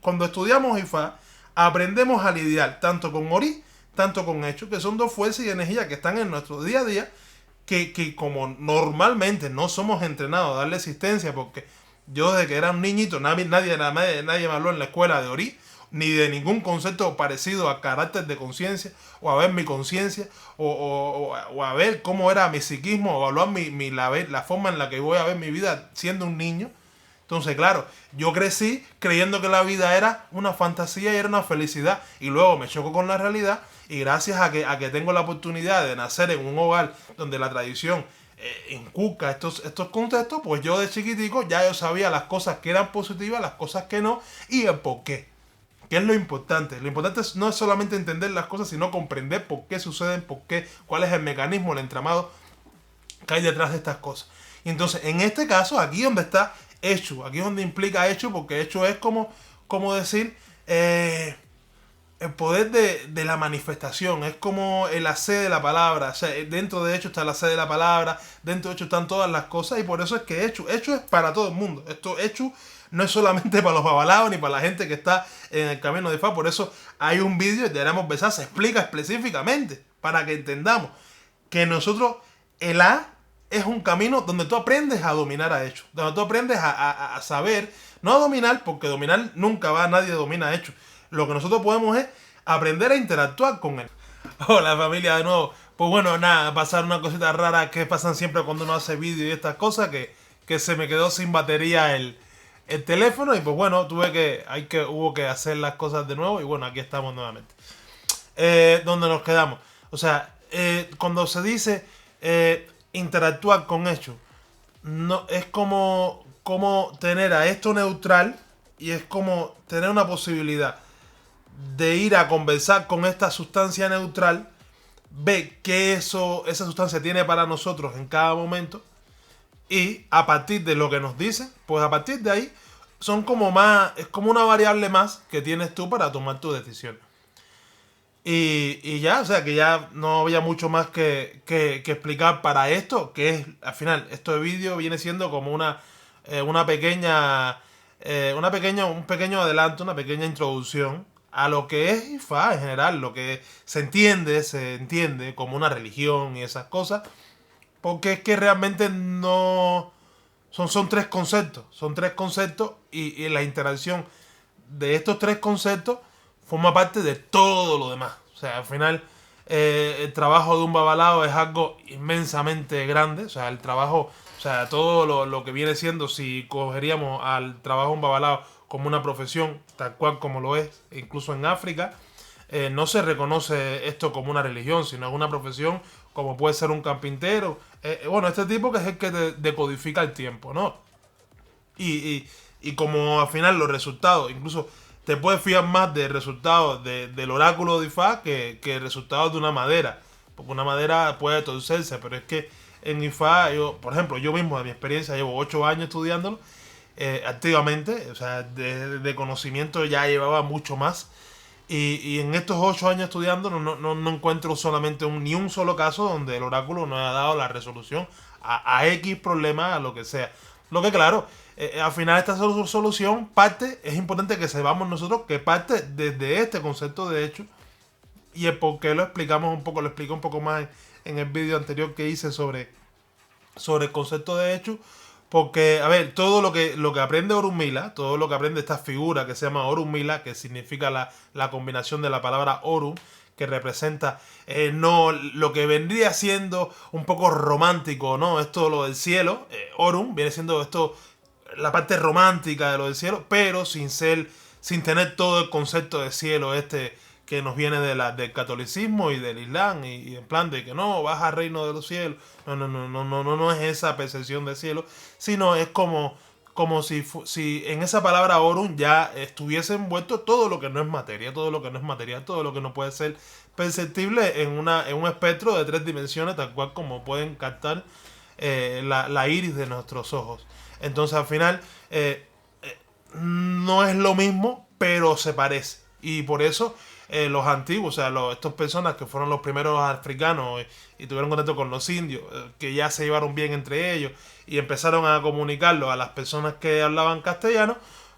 cuando estudiamos Ifá, aprendemos a lidiar tanto con Ori, tanto con Hecho, que son dos fuerzas y energías que están en nuestro día a día, que como normalmente no somos entrenados a darle existencia, porque yo desde que era un niñito, nadie me habló en la escuela de Ori, ni de ningún concepto parecido a carácter de conciencia, o a ver mi conciencia, o a ver cómo era mi psiquismo, o evaluar la forma en la que voy a ver mi vida siendo un niño. Entonces, claro, yo crecí creyendo que la vida era una fantasía y era una felicidad, y luego me choco con la realidad, y gracias a que tengo la oportunidad de nacer en un hogar donde la tradición inculca estos conceptos, pues yo de chiquitico ya yo sabía las cosas que eran positivas, las cosas que no, y el por qué. ¿Qué es lo importante? Lo importante no es solamente entender las cosas, sino comprender por qué suceden, cuál es el mecanismo, el entramado que hay detrás de estas cosas. Y entonces, en este caso, aquí donde está Hecho, aquí es donde implica Hecho, porque Hecho es como decir, el poder de la manifestación, es como el hacer de la palabra. O sea, dentro de Hecho está el hacer de la palabra, dentro de Hecho están todas las cosas, y por eso es que Hecho es para todo el mundo. Hecho no es solamente para los babalaos ni para la gente que está en el camino de Ifá. Por eso hay un vídeo de Éramos Besar, se explica específicamente para que entendamos que nosotros, el A es un camino donde tú aprendes a dominar a Hecho, donde tú aprendes a saber, no a dominar, porque dominar nunca nadie domina a Hecho. Lo que nosotros podemos es aprender a interactuar con él. Hola familia, de nuevo. Pues bueno, nada, pasar una cosita rara que pasan siempre cuando uno hace vídeo y estas cosas, que se me quedó sin batería el teléfono, y pues bueno, hubo que hacer las cosas de nuevo, y bueno, aquí estamos nuevamente. Donde nos quedamos. O sea, cuando se dice interactuar con Hecho, no, es como tener a esto neutral, y es como tener una posibilidad de ir a conversar con esta sustancia neutral, ver qué esa sustancia tiene para nosotros en cada momento, y a partir de lo que nos dicen, pues a partir de ahí es como una variable más que tienes tú para tomar tu decisión. Y ya, o sea que ya no había mucho más que explicar para esto, que es, al final, esto de vídeo viene siendo como un pequeño adelanto, una pequeña introducción a lo que es Ifá en general, lo que se entiende como una religión y esas cosas, porque es que realmente no son tres conceptos, y la interacción de estos tres conceptos forma parte de todo lo demás. O sea, al final el trabajo de un babalao es algo inmensamente grande. O sea, todo lo que viene siendo, si cogeríamos al trabajo de un babalao como una profesión, tal cual como lo es, incluso en África, no se reconoce esto como una religión, sino es una profesión como puede ser un carpintero. Bueno, este tipo que es el que te decodifica el tiempo, ¿no? Y Y como al final los resultados, incluso te puedes fiar más del resultado del oráculo de Ifá que el resultado de una madera. Porque una madera puede torcerse, pero es que en Ifá, yo, por ejemplo, yo mismo de mi experiencia llevo 8 años estudiándolo activamente, o sea, de conocimiento ya llevaba mucho más. Y en estos 8 años estudiando no encuentro solamente ni un solo caso donde el oráculo no haya dado la resolución a X problema, a lo que sea. Lo que claro, al final esta solución parte, es importante que sepamos nosotros que parte desde este concepto de hecho, y el por qué lo explicamos un poco, lo explico un poco más en el vídeo anterior que hice sobre el concepto de hecho. Porque, a ver, todo lo que aprende Orunmila, todo lo que aprende esta figura que se llama Orunmila, que significa la combinación de la palabra Orun, que representa no lo que vendría siendo un poco romántico, ¿no? Esto lo del cielo, Orun viene siendo esto la parte romántica de lo del cielo, pero sin tener todo el concepto de cielo que nos viene del catolicismo y del islam y en plan de que no, vas al reino de los cielos. No es esa percepción de cielo, sino es como si en esa palabra Orun ya estuviese envuelto todo lo que no es materia, todo lo que no es material, todo lo que no puede ser perceptible en un espectro de 3 dimensiones, tal cual como pueden captar la iris de nuestros ojos. Entonces al final no es lo mismo, pero se parece. Y por eso los antiguos, o sea, estas personas que fueron los primeros africanos y tuvieron contacto con los indios, que ya se llevaron bien entre ellos y empezaron a comunicarlo a las personas que hablaban castellano,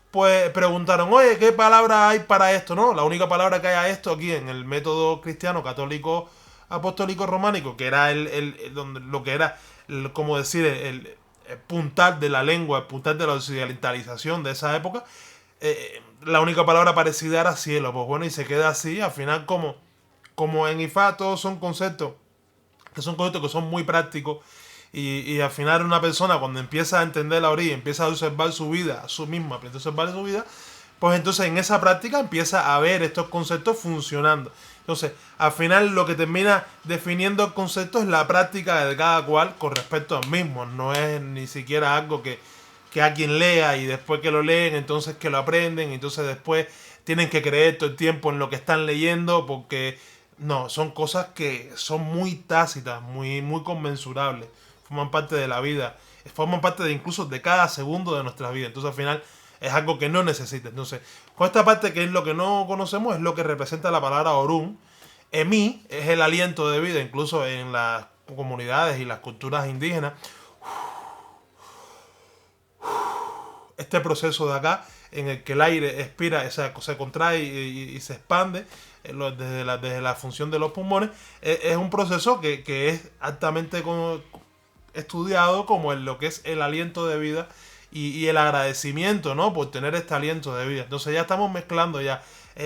pues preguntaron, oye, ¿qué palabra hay para esto? No, la única palabra que hay a esto aquí en el método cristiano, católico, apostólico, románico, que era lo que era, como decir, el puntal de la lengua, el puntal de la occidentalización de esa época, la única palabra parecida era cielo. Pues bueno, y se queda así. Al final, como en Ifá, todos son conceptos que son muy prácticos. Y al final una persona cuando empieza a entender la orilla, empieza a observar su vida, a su misma, empieza a observar su vida, pues entonces en esa práctica empieza a ver estos conceptos funcionando. Entonces, al final lo que termina definiendo el concepto es la práctica de cada cual con respecto al mismo. No es ni siquiera algo que alguien lea y después que lo leen, entonces que lo aprenden, y entonces después tienen que creer todo el tiempo en lo que están leyendo, porque no, son cosas que son muy tácitas, muy conmensurables, forman parte de la vida, forman parte de incluso de cada segundo de nuestra vida. Entonces al final es algo que no necesita. Entonces, con esta parte que es lo que no conocemos, es lo que representa la palabra Orun. Emi es el aliento de vida, incluso en las comunidades y las culturas indígenas. Este proceso de acá, en el que el aire expira, o sea, se contrae y se expande desde la función de los pulmones, es un proceso que es altamente estudiado como lo que es el aliento de vida y el agradecimiento, ¿no?, por tener este aliento de vida. Entonces ya estamos mezclando ya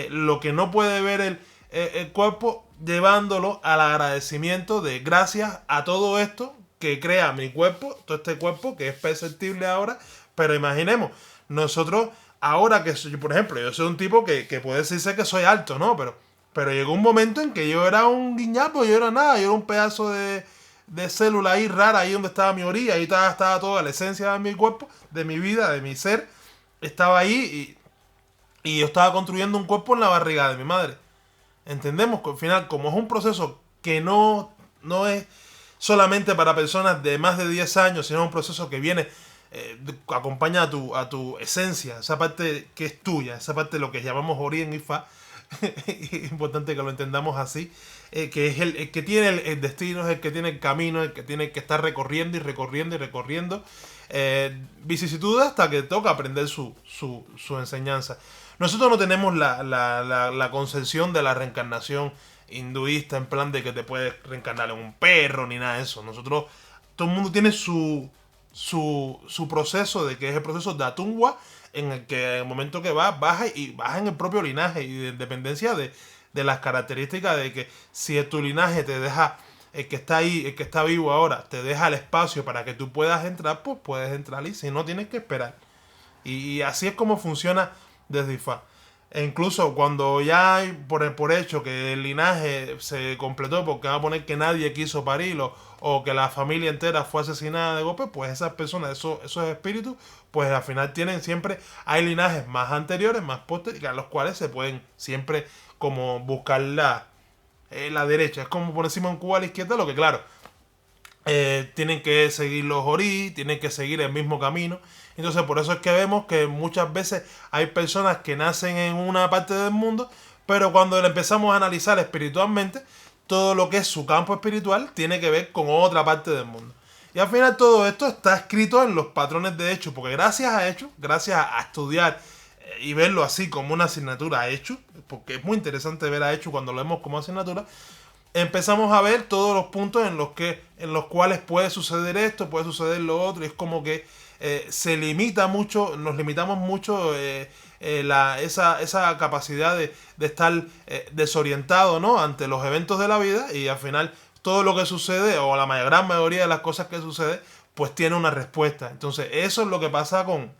lo que no puede ver el cuerpo, llevándolo al agradecimiento de gracias a todo esto que crea mi cuerpo, todo este cuerpo que es perceptible ahora. Pero imaginemos, nosotros ahora que soy, por ejemplo, yo soy un tipo que puede decirse que soy alto, ¿no? Pero llegó un momento en que yo era un guiñapo, yo era nada, yo era un pedazo de célula ahí rara, ahí donde estaba mi orilla, ahí estaba toda la esencia de mi cuerpo, de mi vida, de mi ser, estaba ahí y yo estaba construyendo un cuerpo en la barriga de mi madre. Entendemos que al final, como es un proceso que no es solamente para personas de más de 10 años, sino un proceso que viene acompaña a tu esencia, esa parte que es tuya, esa parte de lo que llamamos origen y fa. Es importante que lo entendamos así, que es el que tiene el destino, es el que tiene el camino, el que tiene que estar recorriendo y recorriendo y recorriendo vicisitudes hasta que toca aprender su enseñanza. Nosotros no tenemos la concepción de la reencarnación hinduista en plan de que te puedes reencarnar en un perro ni nada de eso. Nosotros, todo el mundo tiene su proceso, de que es el proceso de Atungwa, en el que en el momento que baja en el propio linaje y de dependencia de las características de que si tu linaje te deja, el que está ahí, el que está vivo ahora, te deja el espacio para que tú puedas entrar, pues puedes entrar y si no tienes que esperar. Y así es como funciona desde Ifá. E incluso cuando ya hay por hecho que el linaje se completó porque va a poner que nadie quiso parirlo o que la familia entera fue asesinada de golpe, pues esas personas, esos espíritus, pues al final tienen siempre, hay linajes más anteriores, más posteriores, a los cuales se pueden siempre como buscar la derecha. Es como por encima de un cubo a la izquierda, lo que claro, tienen que seguir los orí, tienen que seguir el mismo camino. Entonces por eso es que vemos que muchas veces hay personas que nacen en una parte del mundo, pero cuando le empezamos a analizar espiritualmente, todo lo que es su campo espiritual tiene que ver con otra parte del mundo. Y al final todo esto está escrito en los patrones de Hechos, porque gracias a Hechos, gracias a estudiar y verlo así como una asignatura Hechos, porque es muy interesante ver a Hechos cuando lo vemos como asignatura, empezamos a ver todos los puntos en los cuales puede suceder esto, puede suceder lo otro, y es como que se limita mucho, nos limitamos mucho esa capacidad de estar desorientado, ¿no?, ante los eventos de la vida, y al final todo lo que sucede, o la gran mayoría de las cosas que sucede, pues tiene una respuesta. Entonces eso es lo que pasa con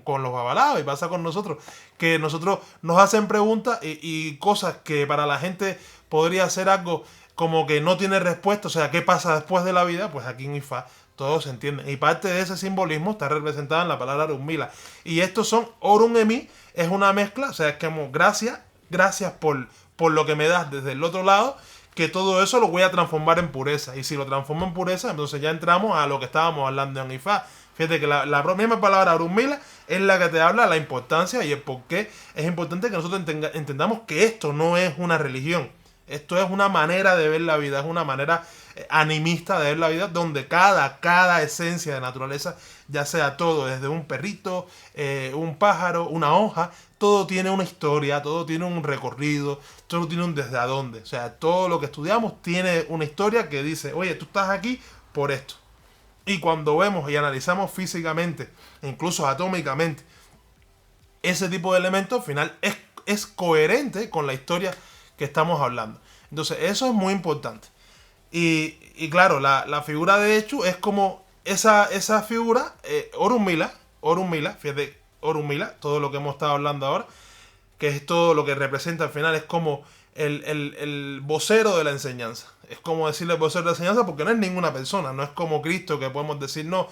los babalaos y pasa con nosotros, que nosotros nos hacen preguntas y cosas que para la gente podría ser algo como que no tiene respuesta, o sea, ¿qué pasa después de la vida? Pues aquí en Ifá todo se entiende. Y parte de ese simbolismo está representada en la palabra Orunmila. Y estos son Orun Emi, es una mezcla, o sea, es como gracias por lo que me das desde el otro lado, que todo eso lo voy a transformar en pureza. Y si lo transformo en pureza, entonces ya entramos a lo que estábamos hablando en Ifá. Fíjate que la misma palabra Orunmila es la que te habla de la importancia y el por qué es importante que nosotros entendamos que esto no es una religión. Esto es una manera de ver la vida, es una manera animista de ver la vida, donde cada esencia de naturaleza, ya sea todo, desde un perrito, un pájaro, una hoja, todo tiene una historia, todo tiene un recorrido, todo tiene un desde a dónde. O sea, todo lo que estudiamos tiene una historia que dice, oye, tú estás aquí por esto. Y cuando vemos y analizamos físicamente, incluso atómicamente, ese tipo de elementos, al final es coherente con la historia que estamos hablando. Entonces, eso es muy importante. Y claro, la figura de Echu es como esa figura, Orunmila, fíjate, Orunmila, todo lo que hemos estado hablando ahora, que es todo lo que representa al final, es como el vocero de la enseñanza. Es como decirle vocero de la enseñanza porque no es ninguna persona, no es como Cristo que podemos decir, no,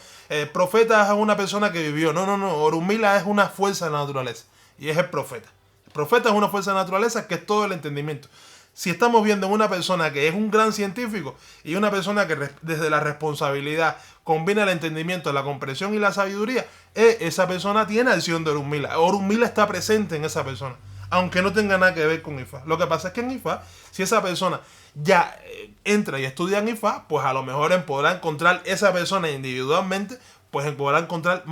profeta es una persona que vivió. No, Orunmila es una fuerza de la naturaleza y es el profeta. El profeta es una fuerza de la naturaleza que es todo el entendimiento. Si estamos viendo en una persona que es un gran científico y una persona que desde la responsabilidad combina el entendimiento, la comprensión y la sabiduría, esa persona tiene acción de Orunmila. Orunmila está presente en esa persona, aunque no tenga nada que ver con Ifá. Lo que pasa es que en Ifá, si esa persona ya entra y estudia en Ifá, pues a lo mejor podrá encontrar esa persona individualmente, pues podrá encontrar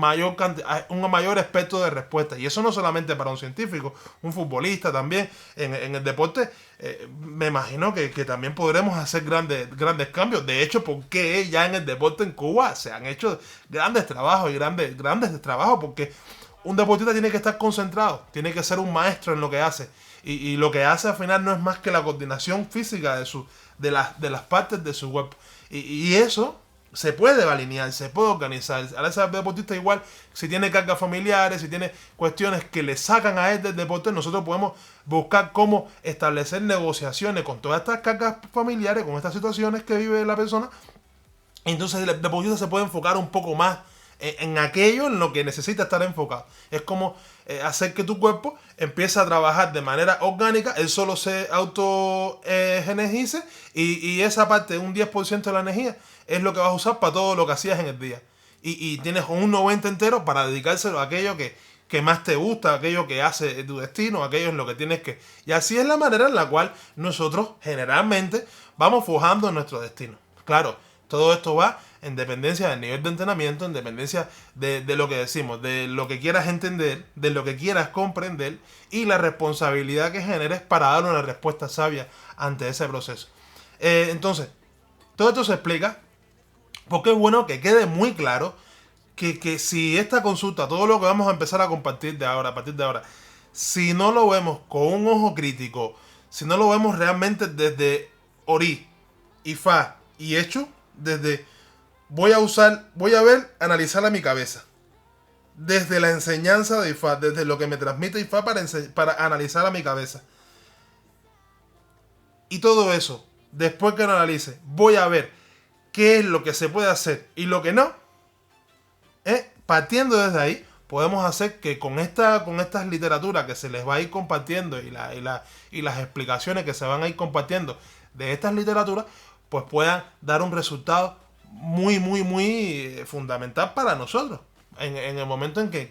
un mayor espectro de respuestas. Y eso no solamente para un científico, un futbolista también. En el deporte, me imagino que también podremos hacer grandes cambios. De hecho, porque ya en el deporte en Cuba se han hecho grandes trabajos y grandes trabajos, porque un deportista tiene que estar concentrado, tiene que ser un maestro en lo que hace. Y lo que hace al final no es más que la coordinación física de las partes de su cuerpo. Y eso se puede alinear, se puede organizar. A ese deportista igual, si tiene cargas familiares, si tiene cuestiones que le sacan a él del deporte, nosotros podemos buscar cómo establecer negociaciones con todas estas cargas familiares, con estas situaciones que vive la persona. Entonces el deportista se puede enfocar un poco más en aquello en lo que necesita estar enfocado. Es como hacer que tu cuerpo empiece a trabajar de manera orgánica, él solo se autoenergice y esa parte, un 10% de la energía, es lo que vas a usar para todo lo que hacías en el día. Y tienes un 90 entero para dedicárselo a aquello que más te gusta, aquello que hace tu destino, aquello en lo que tienes que... Y así es la manera en la cual nosotros generalmente vamos forjando nuestro destino. Claro, todo esto va en dependencia del nivel de entrenamiento, en dependencia de lo que decimos, de lo que quieras entender, de lo que quieras comprender y la responsabilidad que generes para dar una respuesta sabia ante ese proceso. Entonces, todo esto se explica porque es bueno que quede muy claro que si esta consulta, todo lo que vamos a empezar a compartir a partir de ahora, si no lo vemos con un ojo crítico, si no lo vemos realmente desde Ori, Ifá y Hecho, desde voy a analizar a mi cabeza. desde la enseñanza de IFA, desde lo que me transmite IFA para analizar a mi cabeza. Y todo eso, después que lo analice, voy a ver qué es lo que se puede hacer y lo que no. Partiendo desde ahí, podemos hacer que con estas literaturas que se les va a ir compartiendo y las explicaciones que se van a ir compartiendo de estas literaturas, pues puedan dar un resultado muy, muy, muy fundamental para nosotros en el momento en que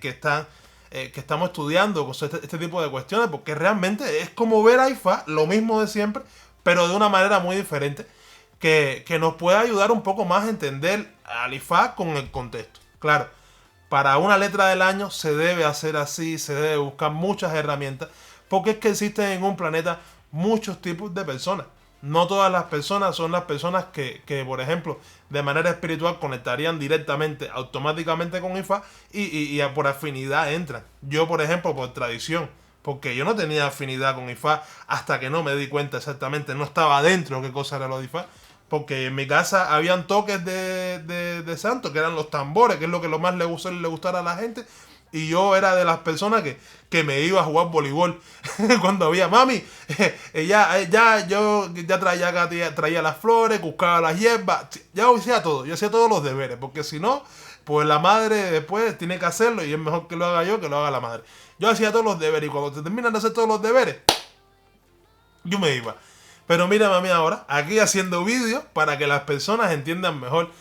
estamos estudiando este tipo de cuestiones, porque realmente es como ver a IFA, lo mismo de siempre, pero de una manera muy diferente, que nos puede ayudar un poco más a entender al IFA con el contexto. Claro, para una letra del año se debe hacer así, se debe buscar muchas herramientas, porque es que existen en un planeta muchos tipos de personas. No todas las personas son las personas que, por ejemplo, de manera espiritual conectarían directamente, automáticamente con IFA y por afinidad entran. Yo, por ejemplo, por tradición, porque yo no tenía afinidad con IFA hasta que no me di cuenta exactamente, no estaba adentro qué cosa era lo de IFA. Porque en mi casa habían toques de santo, que eran los tambores, que es lo que más le gustara a la gente. Y yo era de las personas que me iba a jugar voleibol. Cuando había mami, yo ya traía las flores, buscaba las hierbas. Ya hacía todo, yo hacía todos los deberes. Porque si no, pues la madre después tiene que hacerlo y es mejor que lo haga yo que lo haga la madre. Yo hacía todos los deberes y cuando te terminan de hacer todos los deberes, yo me iba. Pero mira, mami, ahora, aquí haciendo vídeos para que las personas entiendan mejor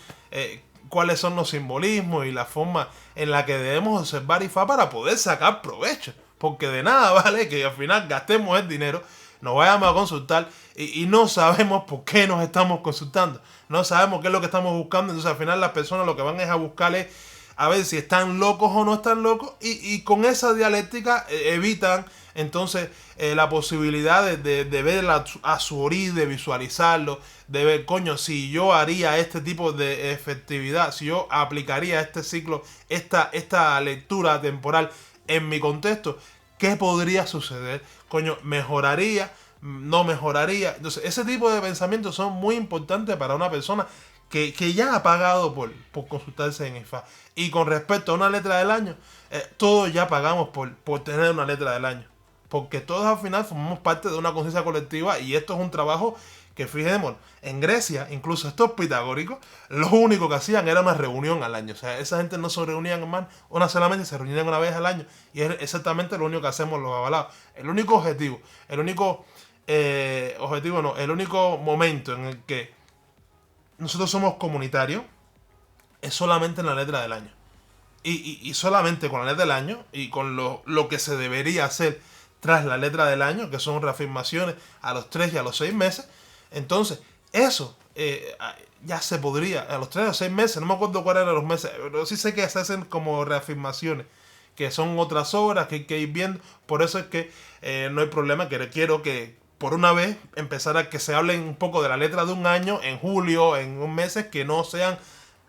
cuáles son los simbolismos y la forma en la que debemos observar IFA para poder sacar provecho. Porque de nada vale que al final gastemos el dinero, nos vayamos a consultar y no sabemos por qué nos estamos consultando. No sabemos qué es lo que estamos buscando. Entonces al final las personas lo que van es a buscar es a ver si están locos o no están locos. Y con esa dialéctica evitan entonces la posibilidad de ver a su origen, de visualizarlo, de ver, coño, si yo haría este tipo de efectividad, si yo aplicaría este ciclo, esta lectura temporal en mi contexto, ¿qué podría suceder? Coño, ¿mejoraría? ¿No mejoraría? Entonces, ese tipo de pensamientos son muy importantes para una persona que ya ha pagado por consultarse en IFA. Y con respecto a una letra del año, todos ya pagamos por tener una letra del año. Porque todos al final formamos parte de una conciencia colectiva y esto es un trabajo que, fijémonos, en Grecia, incluso estos pitagóricos, lo único que hacían era una reunión al año. O sea, esa gente no se reunían más una solamente, se reunían una vez al año. Y es exactamente lo único que hacemos los avalados. El único objetivo, el único momento en el que nosotros somos comunitarios es solamente en la letra del año. Y solamente con la letra del año y con lo que se debería hacer tras la letra del año, que son reafirmaciones a los 3 y a los 6 meses. Entonces, eso ya se podría, a los 3 o 6 meses, no me acuerdo cuáles eran los meses, pero sí sé que se hacen como reafirmaciones, que son otras obras que hay que ir viendo. Por eso es que no hay problema, que quiero que por una vez empezar a que se hablen un poco de la letra de un año, en julio, en un meses, que no sean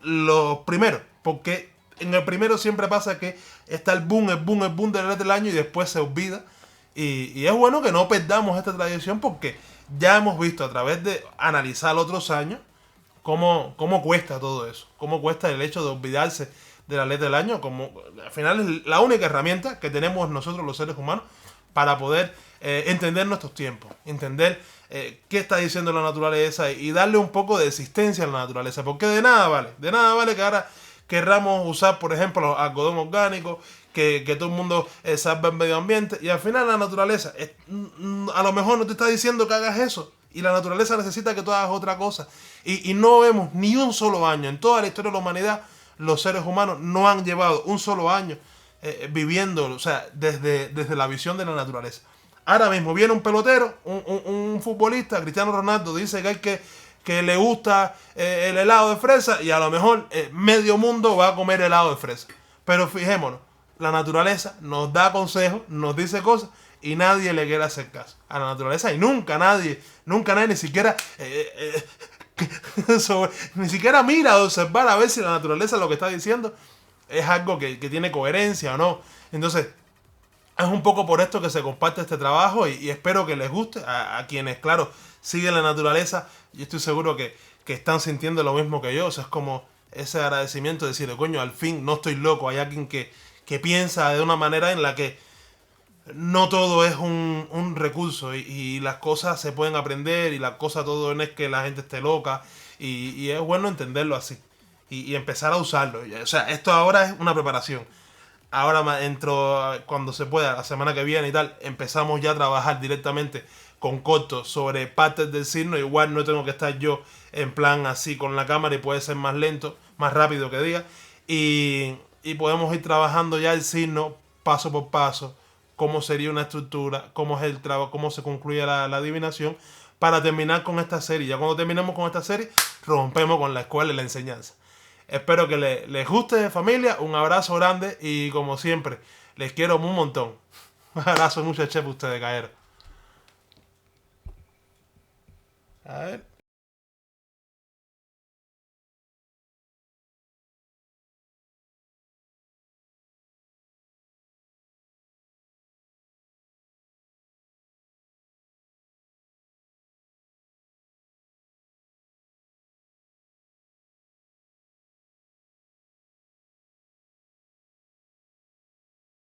los primeros, porque en el primero siempre pasa que está el boom de la letra del año y después se olvida. Y es bueno que no perdamos esta tradición porque ya hemos visto a través de analizar otros años cómo cuesta todo eso. Cómo cuesta el hecho de olvidarse de la letra del año. Como al final es la única herramienta que tenemos nosotros los seres humanos para poder entender nuestros tiempos. Entender qué está diciendo la naturaleza y darle un poco de existencia a la naturaleza. Porque de nada vale que ahora querramos usar, por ejemplo, algodón orgánico, que todo el mundo salve el medio ambiente, y al final la naturaleza a lo mejor no te está diciendo que hagas eso, y la naturaleza necesita que tú hagas otra cosa, y no vemos ni un solo año en toda la historia de la humanidad. Los seres humanos no han llevado un solo año viviendo, o sea, desde la visión de la naturaleza. Ahora mismo viene un pelotero, un futbolista, Cristiano Ronaldo, dice que le gusta el helado de fresa, y a lo mejor medio mundo va a comer helado de fresa. Pero fijémonos, la naturaleza nos da consejos, nos dice cosas y nadie le quiere hacer caso a la naturaleza. Y nunca nadie ni siquiera ni siquiera mira a observar a ver si la naturaleza lo que está diciendo es algo que tiene coherencia o no. Entonces, es un poco por esto que se comparte este trabajo y espero que les guste a quienes, claro, siguen la naturaleza. Yo estoy seguro que están sintiendo lo mismo que yo. O sea, es como ese agradecimiento de decir, coño, al fin no estoy loco. Hay alguien que que piensa de una manera en la que no todo es un recurso y las cosas se pueden aprender y las cosas todo no es que la gente esté loca y es bueno entenderlo así y empezar a usarlo. O sea, esto ahora es una preparación. Ahora entro cuando se pueda, la semana que viene y tal, empezamos ya a trabajar directamente con cortos sobre partes del signo. Igual no tengo que estar yo en plan así con la cámara y puede ser más lento, más rápido que diga. Y podemos ir trabajando ya el signo paso por paso, cómo sería una estructura, cómo es el trabajo, cómo se concluye la adivinación, para terminar con esta serie. Ya cuando terminemos con esta serie, rompemos con la escuela y la enseñanza. Espero que les guste, familia. Un abrazo grande y como siempre, les quiero un montón. Un abrazo mucho, chef, ustedes, caer. A ver.